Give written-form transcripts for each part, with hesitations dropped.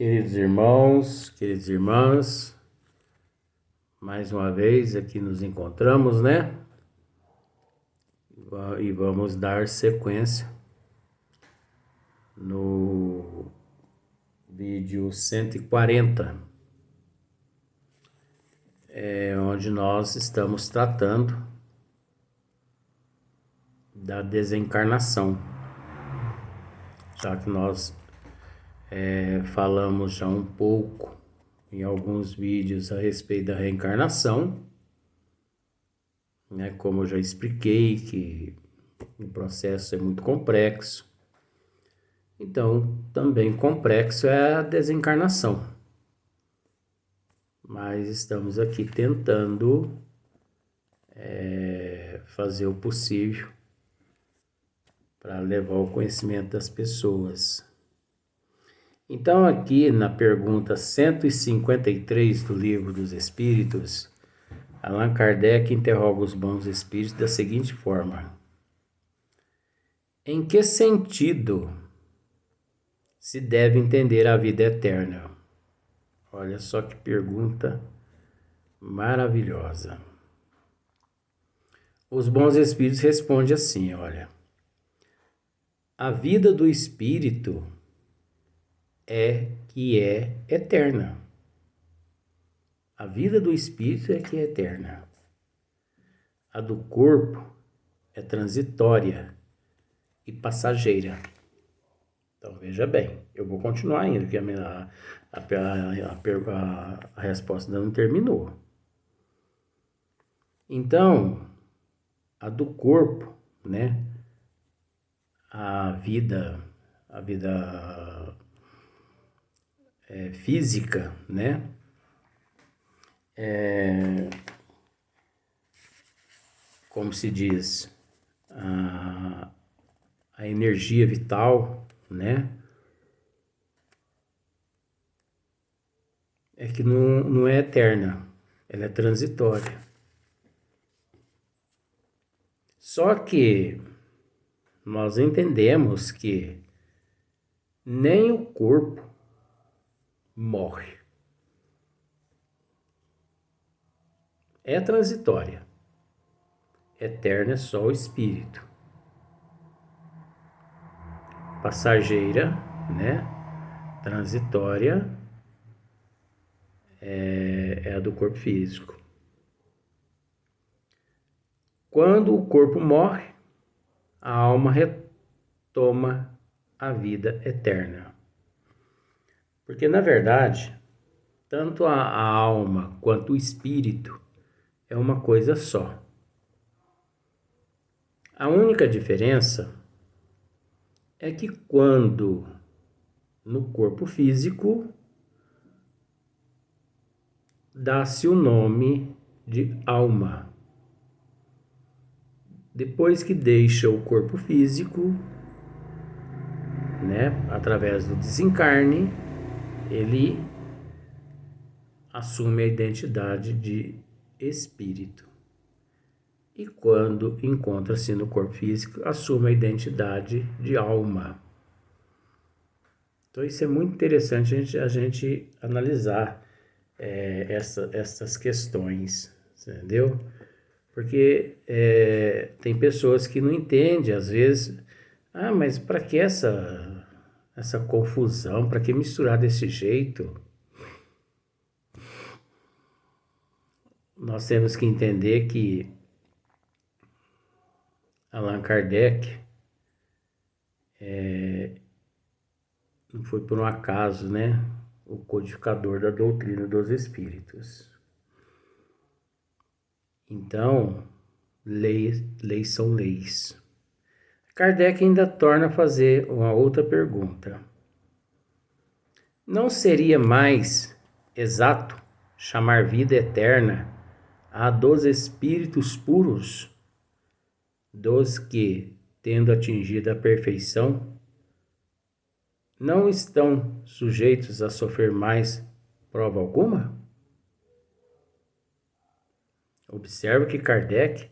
Queridos irmãos, queridas irmãs, mais uma vez aqui nos encontramos, né? E vamos dar sequência no vídeo 140, onde nós estamos tratando da desencarnação, já que nós falamos já um pouco em alguns vídeos a respeito da reencarnação, né? Como eu já expliquei, que o processo é muito complexo. Então, também complexo é a desencarnação. Mas estamos aqui tentando fazer o possível para levar o conhecimento das pessoas. Então, aqui na pergunta 153 do Livro dos Espíritos, Allan Kardec interroga os bons espíritos da seguinte forma: em que sentido se deve entender a vida eterna? Olha só que pergunta maravilhosa. Os bons espíritos respondem assim, olha: a vida do espírito é que é eterna. A vida do espírito é que é eterna. A do corpo é transitória e passageira. Então, veja bem, eu vou continuar ainda, porque a resposta ainda não terminou. Então, a do corpo, né? A vida física, né? Como se diz, a energia vital, né? É que não é eterna, ela é transitória. Só que nós entendemos que nem o corpo morre. É transitória. Eterna é só o espírito. Passageira, né? Transitória é a do corpo físico. Quando o corpo morre, a alma retoma a vida eterna. Porque, na verdade, tanto a alma quanto o espírito é uma coisa só. A única diferença é que quando no corpo físico dá-se o nome de alma. Depois que deixa o corpo físico, né, através do desencarne, ele assume a identidade de espírito. E quando encontra-se no corpo físico, assume a identidade de alma. Então isso é muito interessante a gente analisar essas questões, entendeu? Porque tem pessoas que não entendem, às vezes, mas para que essa confusão, para que misturar desse jeito? Nós temos que entender que Allan Kardec não foi por um acaso, né? O codificador da doutrina dos espíritos. Então, leis são leis. Kardec ainda torna a fazer uma outra pergunta. Não seria mais exato chamar vida eterna a dos espíritos puros, dos que, tendo atingido a perfeição, não estão sujeitos a sofrer mais prova alguma? Observe que Kardec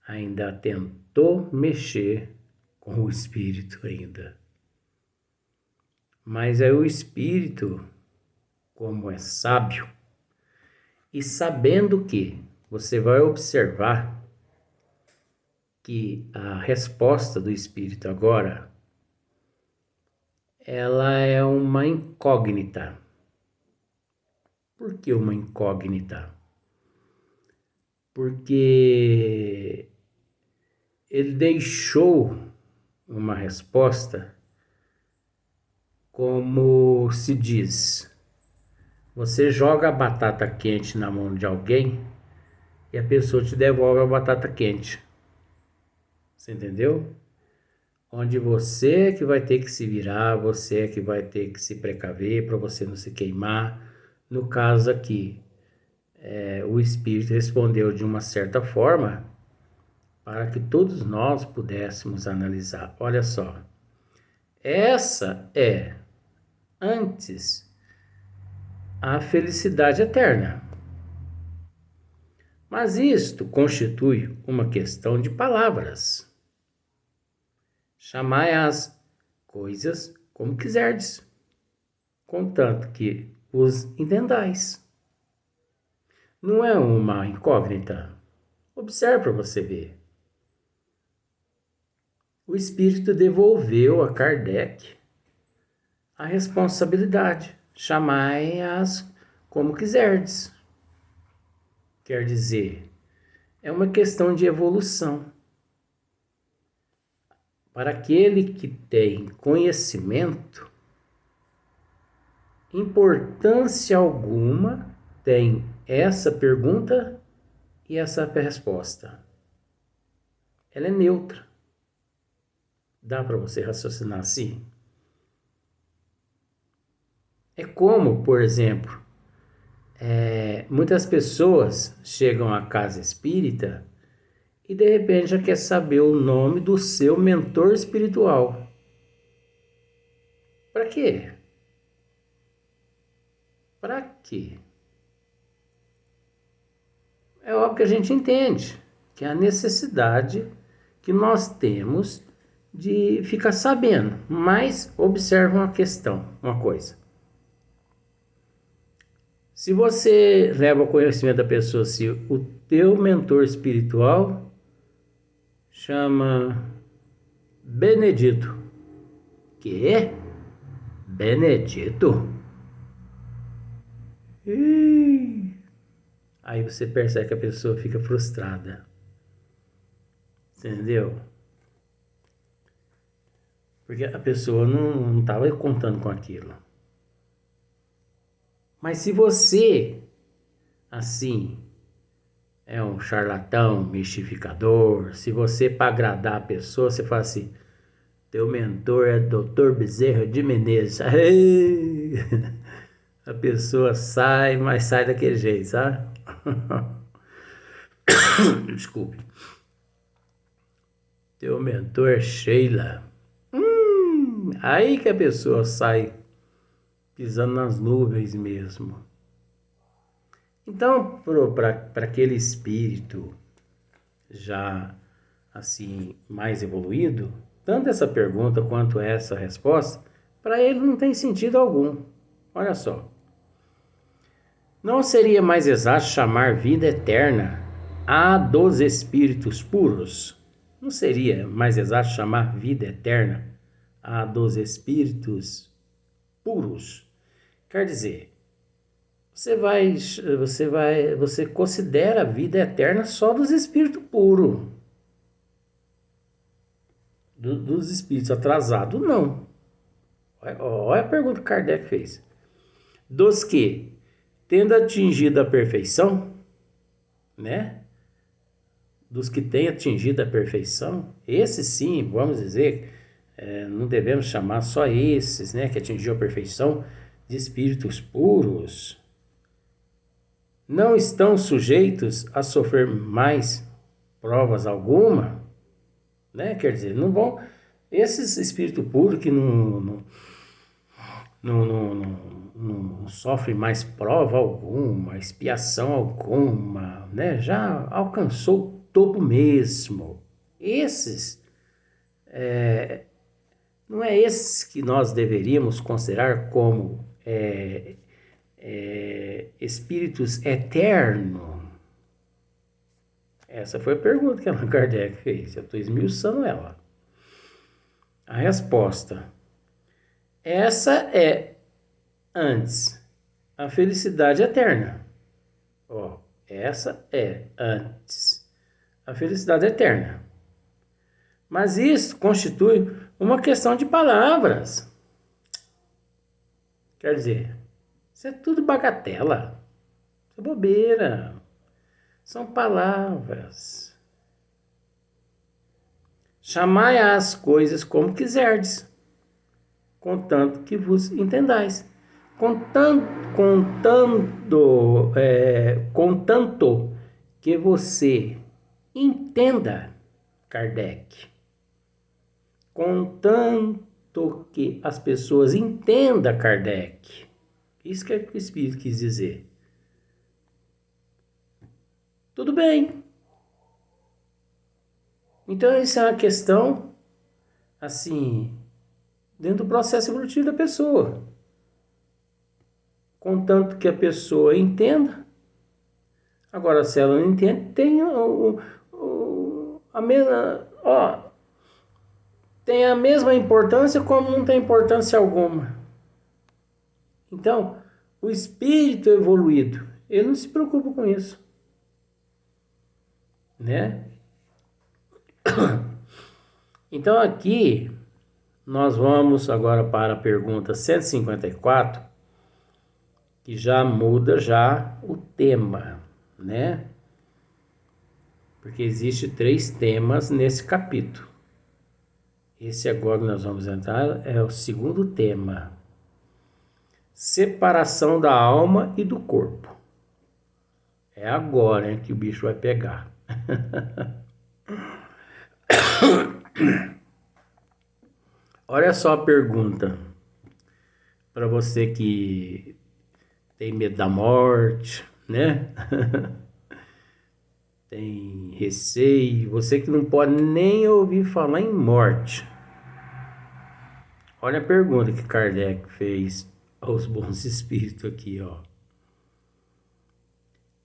ainda tentou mexer com o espírito ainda. Mas é o espírito, como é sábio, e sabendo que você vai observar que a resposta do espírito agora, ela é uma incógnita. Por que uma incógnita? Porque ele deixou uma resposta, como se diz, você joga a batata quente na mão de alguém e a pessoa te devolve a batata quente. Você entendeu? Onde você é que vai ter que se virar, você é que vai ter que se precaver para você não se queimar. No caso aqui, o Espírito respondeu de uma certa forma para que todos nós pudéssemos analisar. Olha só, essa é, antes, a felicidade eterna. Mas isto constitui uma questão de palavras. Chamai as coisas como quiserdes, contanto que os entendais. Não é uma incógnita? Observe para você ver. O Espírito devolveu a Kardec a responsabilidade. Chamai-as como quiserdes. Quer dizer, é uma questão de evolução. Para aquele que tem conhecimento, importância alguma tem essa pergunta e essa resposta. Ela é neutra. Dá para você raciocinar assim? É como, por exemplo, muitas pessoas chegam à casa espírita e de repente já quer saber o nome do seu mentor espiritual. Para quê? Para quê? É óbvio que a gente entende que é a necessidade que nós temos de ficar sabendo, mas observa uma questão, uma coisa. Se você leva ao conhecimento da pessoa se o teu mentor espiritual chama Benedito. Que? Benedito? Aí você percebe que a pessoa fica frustrada. Entendeu? Porque a pessoa não estava contando com aquilo. Mas se você, assim, é um charlatão, mistificador, se você, para agradar a pessoa, você fala assim, teu mentor é Dr. Bezerra de Menezes. A pessoa sai, mas sai daquele jeito, sabe? Desculpe. Teu mentor é Sheila. Aí que a pessoa sai pisando nas nuvens mesmo. Então, para aquele espírito já assim mais evoluído, tanto essa pergunta quanto essa resposta, para ele não tem sentido algum. Olha só. Não seria mais exato chamar vida eterna a dos espíritos puros? Não seria mais exato chamar vida eterna a dos espíritos puros? Quer dizer, você considera a vida eterna só dos espíritos puros. Dos espíritos atrasados, não. Olha a pergunta que Kardec fez. Dos que, tendo atingido a perfeição, né? Dos que têm atingido a perfeição, esses sim, vamos dizer, não devemos chamar só esses, né? Que atingiu a perfeição, de espíritos puros, não estão sujeitos a sofrer mais provas alguma, né? Quer dizer, não vão. Esses espíritos puros que não sofrem mais prova alguma, expiação alguma, né? Já alcançou o topo mesmo. Esses Não é esse que nós deveríamos considerar como espíritos eternos? Essa foi a pergunta que Allan Kardec fez. Eu estou esmiuçando ela. A resposta. Essa é antes a felicidade eterna. Ó, essa é antes a felicidade eterna. Mas isso constitui uma questão de palavras. Quer dizer, isso é tudo bagatela. Isso é bobeira. São palavras. Chamai as coisas como quiserdes, contanto que vos entendais. Contanto que você entenda, Kardec. Contanto que as pessoas entendam, Kardec. Isso que o Espírito quis dizer. Tudo bem. Então, isso é uma questão, assim, dentro do processo evolutivo da pessoa. Contanto que a pessoa entenda. Agora, se ela não entende, tem tem a mesma importância como não tem importância alguma. Então, o espírito evoluído, ele não se preocupa com isso. Né? Então aqui nós vamos agora para a pergunta 154, que já muda já o tema, né? Porque existe 3 temas nesse capítulo. Esse agora que nós vamos entrar é o segundo tema. Separação da alma e do corpo. É agora que o bicho vai pegar. Olha só a pergunta para você que tem medo da morte, né? Tem receio, você que não pode nem ouvir falar em morte. Olha a pergunta que Kardec fez aos bons espíritos aqui, ó.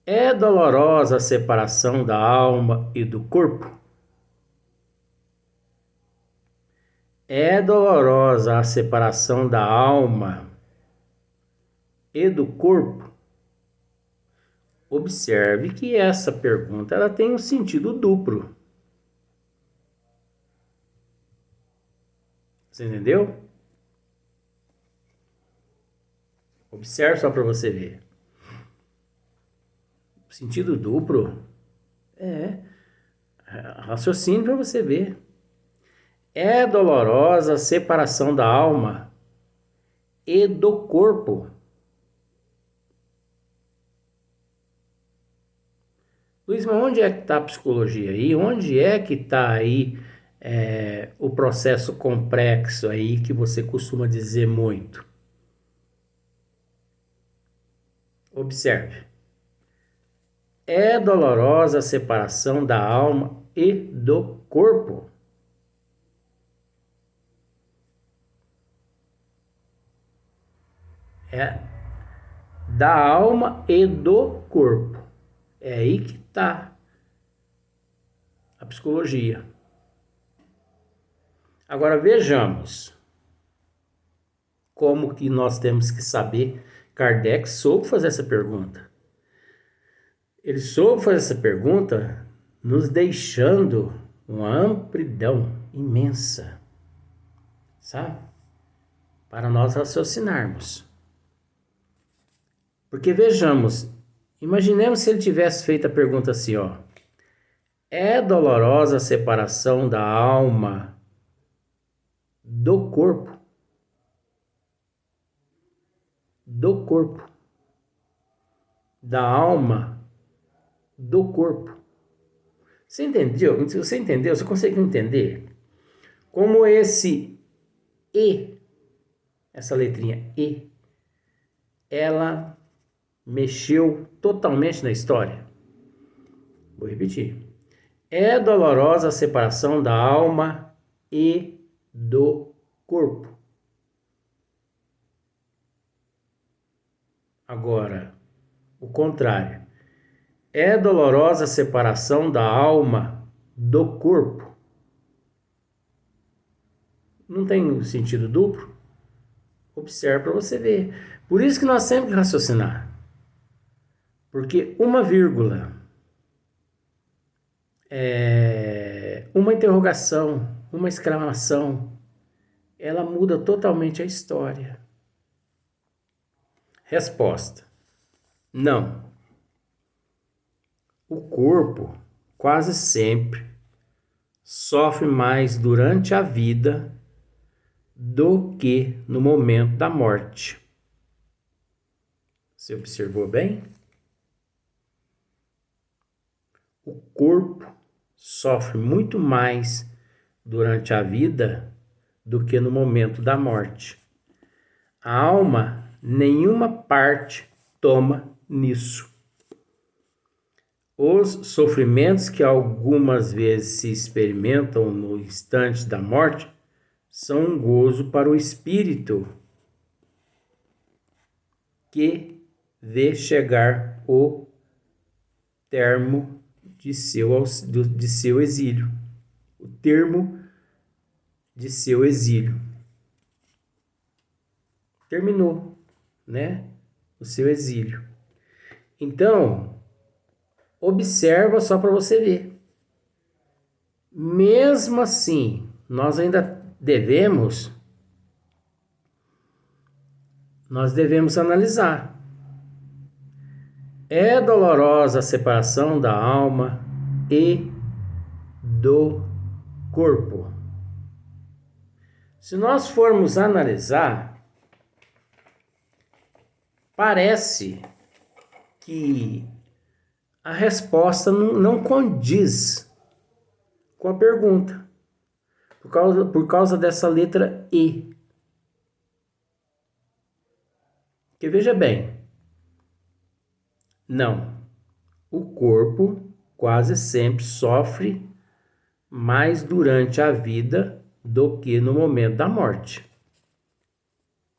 É dolorosa a separação da alma e do corpo? É dolorosa a separação da alma e do corpo? Observe que essa pergunta ela tem um sentido duplo. Você entendeu? Observe só para você ver. Sentido duplo? Raciocínio para você ver. É dolorosa a separação da alma e do corpo? Luiz, mas onde é que está a psicologia aí? Onde é que está aí o processo complexo aí que você costuma dizer muito? Observe. É dolorosa a separação da alma e do corpo? É da alma e do corpo. É aí que está a psicologia. Agora vejamos como que nós temos que saber. Kardec soube fazer essa pergunta. Ele soube fazer essa pergunta nos deixando uma amplidão imensa, sabe? Para nós raciocinarmos. Porque vejamos, imaginemos se ele tivesse feito a pergunta assim, ó. É dolorosa a separação da alma do corpo? Do corpo. Da alma do corpo. Você entendeu? Se você entendeu, você consegue entender como esse E, essa letrinha E, ela mexeu totalmente na história? Vou repetir. É dolorosa a separação da alma e do corpo. corpo. Agora, o contrário. É dolorosa a separação da alma do corpo. Não tem sentido duplo? Observe para você ver. Por isso que nós temos que raciocinar. Porque uma vírgula, uma interrogação, uma exclamação, ela muda totalmente a história. Resposta: não. O corpo quase sempre sofre mais durante a vida do que no momento da morte. Você observou bem? O corpo sofre muito mais durante a vida do que no momento da morte. A alma, nenhuma parte toma nisso. Os sofrimentos que algumas vezes se experimentam no instante da morte são um gozo para o espírito que vê chegar o termo de seu exílio. O termo de seu exílio. Terminou, né? O seu exílio. Então, observa só para você ver. Mesmo assim, nós ainda devemos analisar. É dolorosa a separação da alma e do corpo. Se nós formos analisar, parece que a resposta não condiz com a pergunta, por causa dessa letra E. Que veja bem, não, o corpo quase sempre sofre mais durante a vida do que no momento da morte.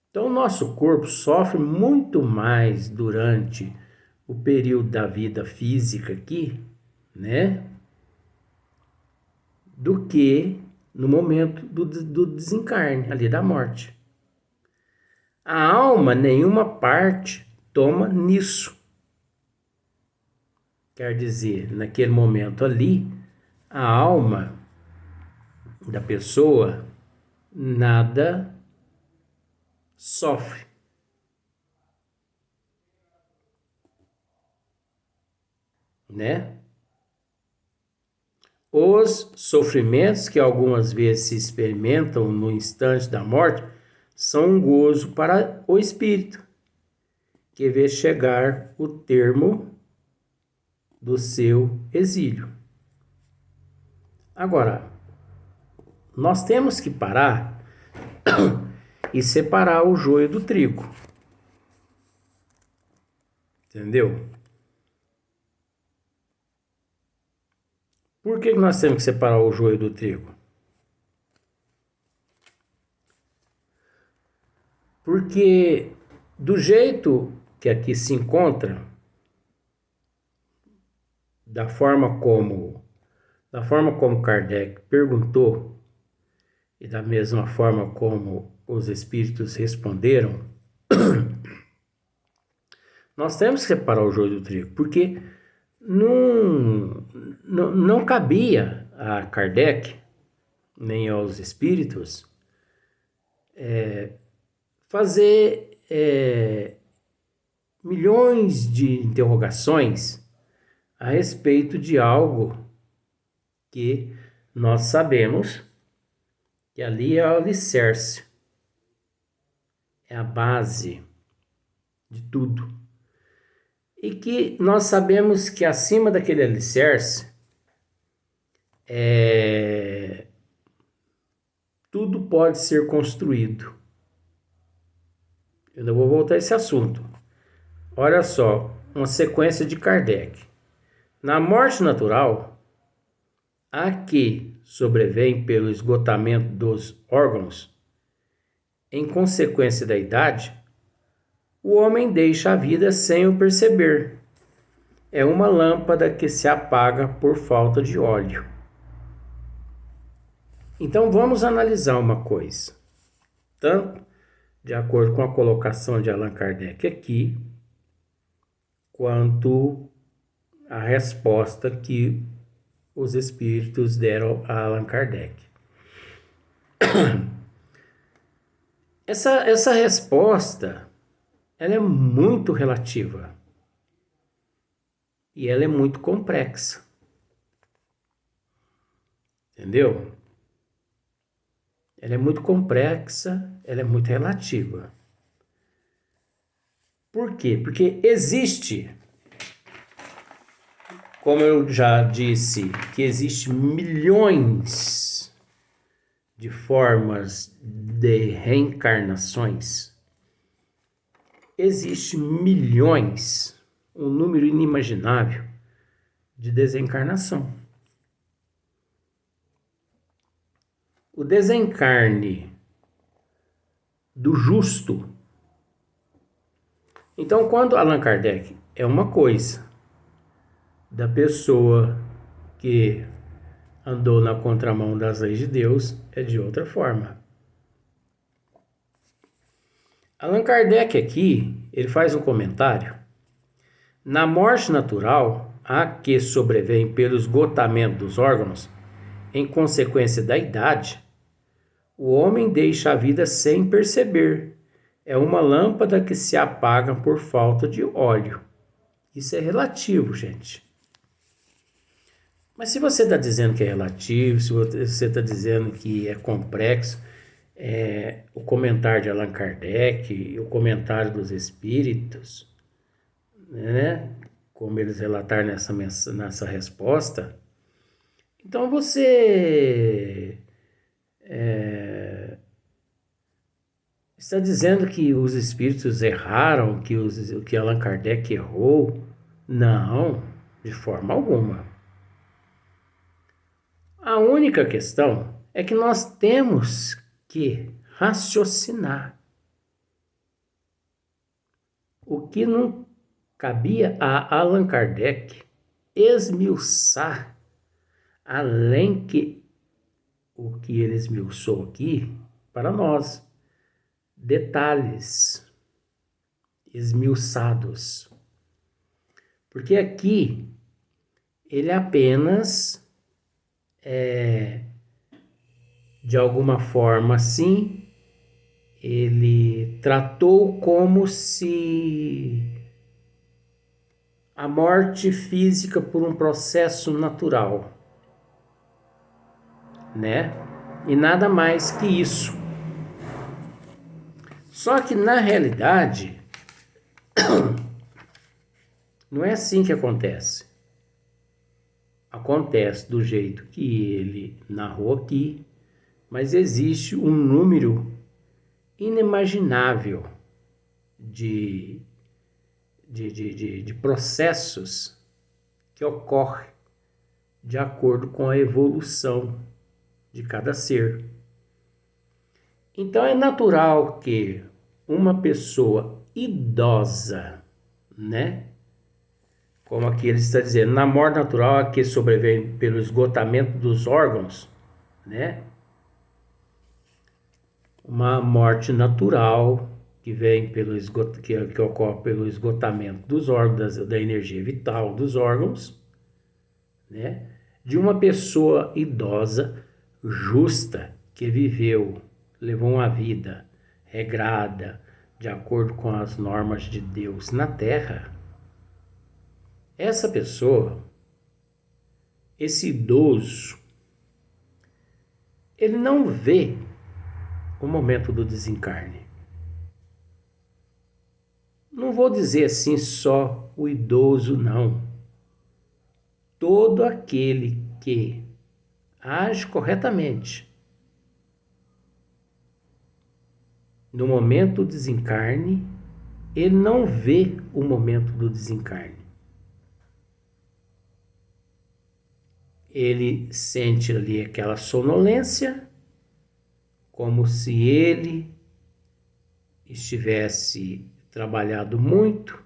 Então, o nosso corpo sofre muito mais durante o período da vida física aqui, né? Do que no momento do desencarne, ali da morte. A alma, nenhuma parte toma nisso. Quer dizer, naquele momento ali, a alma da pessoa nada sofre. Né? Os sofrimentos que algumas vezes se experimentam no instante da morte são um gozo para o espírito, que vê chegar o termo do seu exílio. Agora, nós temos que parar e separar o joio do trigo. Entendeu? Por que nós temos que separar o joio do trigo? Porque do jeito que aqui se encontra, da forma como Kardec perguntou e da mesma forma como os espíritos responderam, nós temos que separar o joio do trigo, porque não cabia a Kardec, nem aos espíritos, fazer milhões de interrogações a respeito de algo que nós sabemos que ali é o alicerce, é a base de tudo. E que nós sabemos que acima daquele alicerce, tudo pode ser construído. Eu não vou voltar a esse assunto. Olha só, uma sequência de Kardec. Na morte natural, a que sobrevém pelo esgotamento dos órgãos, em consequência da idade, o homem deixa a vida sem o perceber. É uma lâmpada que se apaga por falta de óleo. Então vamos analisar uma coisa, tanto de acordo com a colocação de Allan Kardec aqui, quanto a resposta que os espíritos deram a Allan Kardec. Essa resposta, ela é muito relativa e ela é muito complexa, entendeu? Ela é muito complexa, ela é muito relativa. Por quê? Porque existe, como eu já disse, que existe milhões de formas de reencarnações. Existe milhões, um número inimaginável de desencarnação. O desencarne do justo. Então, quando Allan Kardec é uma coisa, da pessoa que andou na contramão das leis de Deus, é de outra forma. Allan Kardec aqui, ele faz um comentário. Na morte natural, a que sobrevém pelo esgotamento dos órgãos, em consequência da idade, o homem deixa a vida sem perceber. É uma lâmpada que se apaga por falta de óleo. Isso é relativo, gente. Mas se você está dizendo que é relativo, se você está dizendo que é complexo, o comentário de Allan Kardec e o comentário dos espíritos, né, como eles relataram nessa resposta, então você está dizendo que os espíritos erraram, que Allan Kardec errou? Não, de forma alguma. A única questão é que nós temos que raciocinar. O que não cabia a Allan Kardec esmiuçar, além que o que ele esmiuçou aqui para nós, detalhes esmiuçados. Porque aqui ele apenas de alguma forma, sim, ele tratou como se a morte física por um processo natural, né? E nada mais que isso. Só que na realidade não é assim que acontece. Acontece do jeito que ele narrou aqui, mas existe um número inimaginável de processos que ocorrem de acordo com a evolução de cada ser. Então é natural que uma pessoa idosa, né? Como aqui ele está dizendo, na morte natural a que sobrevém pelo esgotamento dos órgãos, né? Uma morte natural que vem que ocorre pelo esgotamento dos órgãos, da energia vital dos órgãos, né? De uma pessoa idosa, justa, que viveu, levou uma vida regrada, de acordo com as normas de Deus na Terra. Essa pessoa, esse idoso, ele não vê o momento do desencarne. Não vou dizer assim só o idoso, não. Todo aquele que age corretamente no momento do desencarne, ele não vê o momento do desencarne. Ele sente ali aquela sonolência, como se ele estivesse trabalhado muito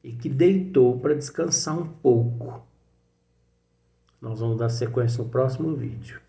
e que deitou para descansar um pouco. Nós vamos dar sequência no próximo vídeo.